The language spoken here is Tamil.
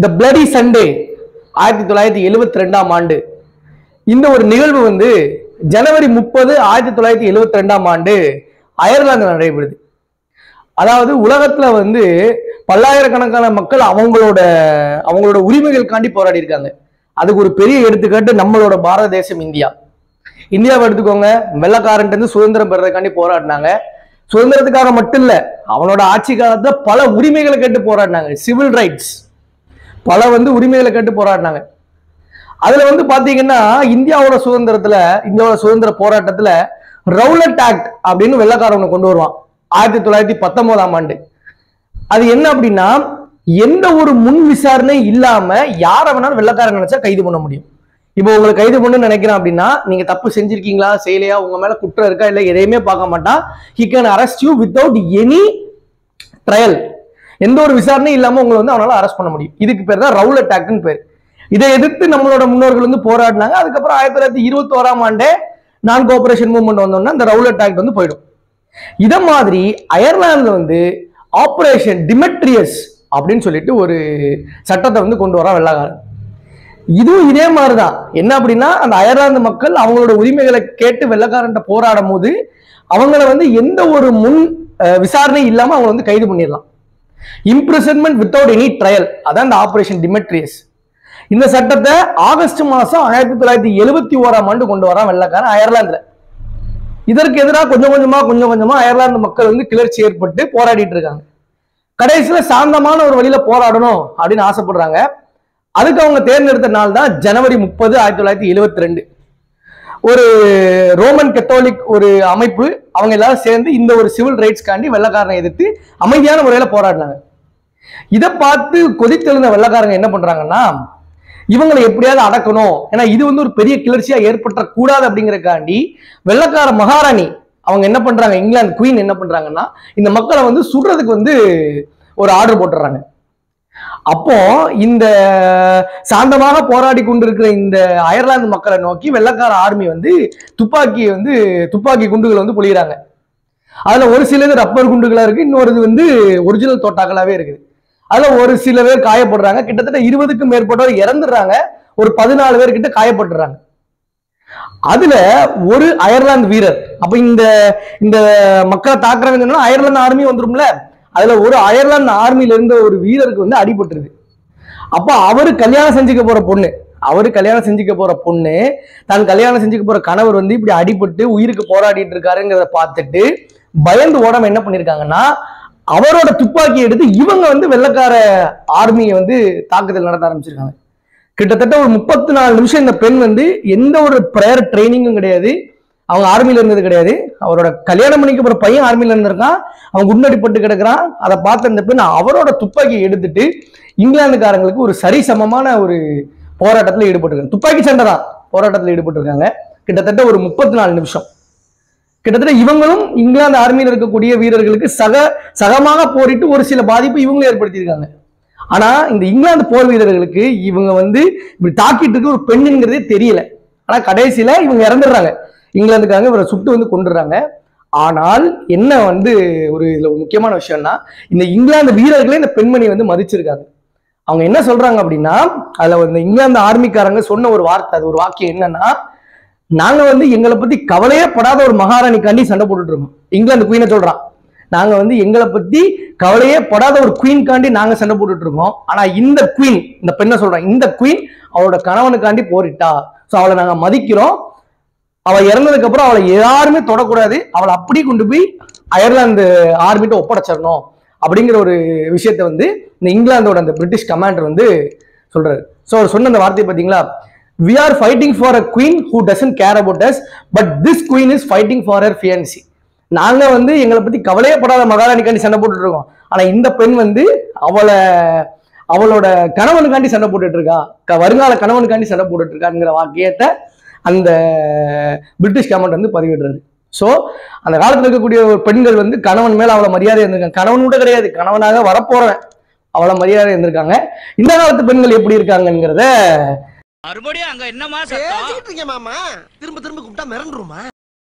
த பிளடி சண்டே 1972ஆம் ஆண்டு இந்த ஒரு நிகழ்வு வந்து ஜனவரி 30 1972ஆம் ஆண்டு அயர்லாந்து நடைபெறுது. அதாவது உலகத்துல வந்து பல்லாயிரக்கணக்கான மக்கள் அவங்களோட உரிமைகளுக்காண்டி போராடி இருக்காங்க. அதுக்கு ஒரு பெரிய எடுத்துக்காட்டு நம்மளோட பாரத தேசம் இந்தியாவை எடுத்துக்கோங்க. வெள்ளக்காரன் சுதந்திரம் பெறதுக்காண்டி போராடினாங்க. சுதந்திரத்துக்காக மட்டும் இல்ல, அவனோட ஆட்சி காலத்துல பல உரிமைகளை கேட்டு போராடினாங்க. சிவில் ரைட்ஸ் பல உரிமைகளை கேட்டு போராடினாங்க. அதுல பாத்தீங்கன்னா இந்தியாவோட சுதந்திர போராட்டத்துல ரவுலட் ஆக்ட் அப்படின்னு வெள்ளக்காரவனை கொண்டு வருவான் 1919ஆம் ஆண்டு. அது என்ன அப்படின்னா, எந்த ஒரு முன் விசாரணை இல்லாம யார வேணாலும் வெள்ளக்காரன் நினைச்சா கைது பண்ண முடியும். இப்போ உங்களை கைது பண்ணு நினைக்கிறேன் அப்படின்னா, நீங்க தப்பு செஞ்சிருக்கீங்களா செய்யலையா, உங்க மேல குற்றம் இருக்கா இல்ல, எதையுமே பார்க்க மாட்டான். he can arrest you without any trial. எந்த ஒரு விசாரணையும் இல்லாம உங்களை அவனால அரெஸ்ட் பண்ண முடியும். இதுக்கு பேர் தான் ரவுலட் ஆக்ட்னு பேர். இதை எதிர்த்து நம்மளோட முன்னோர்கள் போராடினாங்க. அதுக்கப்புறம் 1921ஆம் ஆண்டே நான் கோஆபரேஷன் மூவ்மெண்ட் வந்தோம்னா இந்த ரவுலட் ஆக்ட் போயிடும். இத மாதிரி அயர்லாந்துல ஆபரேஷன் டிமெட்ரியஸ் அப்படின்னு சொல்லிட்டு ஒரு சட்டத்தை கொண்டு வரான் வெள்ளக்காரன். இதுவும் இதே மாதிரிதான். என்ன அப்படின்னா, அந்த அயர்லாந்து மக்கள் அவங்களோட உரிமைகளை கேட்டு வெள்ளக்காரன் போராடும் போது அவங்கள எந்த ஒரு முன் விசாரணை இல்லாம அவங்க கைது பண்ணிடலாம். இம்ப்ரிசன்மெண்ட் வித்தவுட் எனி ட்ரையல், அதான் இந்த ஆபரேஷன் டிமெட்ரியஸ். இந்த சட்டத்தை ஆகஸ்ட் மாசம் 1971ஆம் ஆண்டு கொண்டு வரான் வெள்ளக்காரன் அயர்லாந்துல. இதற்கு எதிராக கொஞ்சம் கொஞ்சமா அயர்லாந்து மக்கள் கிளர்ச்சி ஏற்பட்டு போராடிட்டு இருக்காங்க. கடைசியில சாந்தமான ஒரு வழியில போராடணும் அப்படின்னு ஆசைப்படுறாங்க. அதுக்கு அவங்க தேர்ந்தெடுத்த நாள் தான் ஜனவரி 30 1972. ஒரு ரோமன் கத்தோலிக் ஒரு அமைப்பு அவங்க எல்லாரும் சேர்ந்து இந்த ஒரு சிவில் ரைட்ஸ் காண்டி வெள்ளக்காரனை எதிர்த்து அமைதியான முறையில போராடினாங்க. இதை பார்த்து கொதித்தெழுந்த வெள்ளக்காரங்க என்ன பண்றாங்கன்னா, இவங்களை எப்படியாவது அடக்கணும், ஏன்னா இது ஒரு பெரிய கிளர்ச்சியா ஏற்பட்ட கூடாது அப்படிங்கறக்காண்டி வெள்ளக்கார மகாராணி அவங்க என்ன பண்றாங்க, இங்கிலாந்து குவீன் என்ன பண்றாங்கன்னா, இந்த மக்களை சுடுறதுக்கு ஒரு ஆர்டர் போட்டுறாங்க. அப்போ இந்த சாந்தமாக போராடி கொண்டிருக்கிற இந்த அயர்லாந்து மக்களை நோக்கி வெள்ளக்கார ஆர்மி துப்பாக்கி குண்டுகள் பொழிகிறாங்க. அதுல ஒரு சிலது ரப்பர் குண்டுகளா இருக்கு, இன்னொரு ஒரிஜினல் தோட்டாக்களாவே இருக்குது. அதுல ஒரு சில பேர் காயப்படுறாங்க. கிட்டத்தட்ட 20க்கும் மேற்பட்டவர் இறந்துடுறாங்க. ஒரு 14 பேர் கிட்ட காயப்பட்டுறாங்க. அதுல ஒரு அயர்லாந்து வீரர், அப்ப இந்த மக்களை தாக்குறாங்க அயர்லாந்து ஆர்மி வந்துரும்ல, அதுல ஒரு அயர்லாந்து ஆர்மியில இருந்த ஒரு வீரருக்கு அடிபட்டுருது. அப்ப அவரு கல்யாணம் செஞ்சுக்க போற பொண்ணு தான் கல்யாணம் செஞ்சுக்க போற கணவர் இப்படி அடிபட்டு உயிருக்கு போராடிட்டு இருக்காருங்கிறத பார்த்துட்டு பயந்து ஓடாம என்ன பண்ணிருக்காங்கன்னா, அவரோட துப்பாக்கி எடுத்து இவங்க வெள்ளக்கார ஆர்மியை தாக்குதல் நடத்த ஆரம்பிச்சிருக்காங்க. கிட்டத்தட்ட ஒரு 34 நிமிஷம் இந்த பெண் எந்த ஒரு ப்ரேயர் ட்ரைனிங்கும் கிடையாது, அவங்க ஆர்மியில இருந்தது கிடையாது. அவரோட கல்யாணம் பண்ணிக்க போற பையன் ஆர்மியில இருந்திருக்கான், அவன் குண்டடிப்பட்டு கிடக்குறான். அதை பார்த்த இந்த பெண் அவரோட துப்பாக்கியை எடுத்துட்டு இங்கிலாந்துக்காரங்களுக்கு ஒரு சரிசமமான ஒரு போராட்டத்தில் ஈடுபட்டிருக்காங்க. துப்பாக்கி சண்டை தான் போராட்டத்தில் ஈடுபட்டிருக்காங்க. கிட்டத்தட்ட ஒரு 34 நிமிஷம். கிட்டத்தட்ட இவங்களும் இங்கிலாந்து ஆர்மியில் இருக்கக்கூடிய வீரர்களுக்கு சகமாக போரிட்டு ஒரு சில பாதிப்பு இவங்களும் ஏற்படுத்தியிருக்காங்க. ஆனா இந்த இங்கிலாந்து போர் வீரர்களுக்கு இவங்க இப்படி தாக்கிட்டு இருக்க ஒரு பெண்ணுங்கிறதே தெரியல. ஆனா கடைசியில இவங்க இறந்துடுறாங்க. இங்கிலாந்துக்காக இவரை சுட்டு கொண்டுடுறாங்க. ஆனால் என்ன ஒரு இதுல ஒரு முக்கியமான விஷயம்னா, இந்த இங்கிலாந்து வீரர்களே இந்த பெண்மணி மதிச்சிருக்காங்க. அவங்க என்ன சொல்றாங்க அப்படின்னா, அதுல இந்த இங்கிலாந்து ஆர்மிக்காரங்க சொன்ன ஒரு வார்த்தை, அது ஒரு வாக்கியம் என்னன்னா, நாங்க எங்களை பத்தி கவலையே படாத ஒரு மகாராணிக்காண்டி சண்டை போட்டுட்டு இருக்கோம். இங்கிலாந்து குவீனை சொல்றான், நாங்க எங்களை பத்தி கவலையே படாத ஒரு குவீன் காண்டி நாங்க சண்டை போட்டுட்டு இருக்கோம். ஆனா இந்த குவீன், இந்த பெண்ணை சொல்றான், இந்த குவீன் அவளோட கணவனுக்காண்டி போரிட்டா, சோ அவளை நாங்க மதிக்கிறோம். அவள் இறந்ததுக்கு அப்புறம் அவளை யாருமே தொடக்கூடாது, அவளை அப்படி கொண்டு போய் அயர்லாந்து ஆர்மிட்ட ஒப்படைச்சிடணும் அப்படிங்கிற ஒரு விஷயத்த இந்த இங்கிலாந்தோட அந்த பிரிட்டிஷ் கமாண்டர் சொல்றாரு. சோ அவர் சொன்ன அந்த வார்த்தையை பாத்தீங்களா, we are fighting for a queen who doesn't care about us, but this queen is fighting for her fiancé. நாங்க எங்களை பத்தி கவலையே படாத மகாராணிக்காண்டி சண்டை போட்டுட்டு இருக்கோம். ஆனா இந்த பெண் அவளோட கணவனுக்காண்டி சண்டை போட்டுட்டு இருக்கா, வருங்கால கணவனுக்காண்டி சண்டை போட்டுட்டு இருக்காங்கிற வாக்கியத்தை அந்த பிரிட்டிஷ் கமாண்டர் பதிவிடுறாரு. சோ அந்த காலத்துல இருக்கக்கூடிய பெண்கள் கணவன் மேல அவ்வளவு மரியாதை இருந்திருக்காங்க. கணவன் கூட கிடையாது, கணவனாக வரப்போறேன் அவ்வளவு மரியாதை இருந்திருக்காங்க. இந்த காலத்து பெண்கள் எப்படி இருக்காங்கிறத மறுபடியும் அங்க என்னமா சத்தம்? மாமா திரும்ப திரும்ப கூப்பிட்டா மிரண்டுருமா?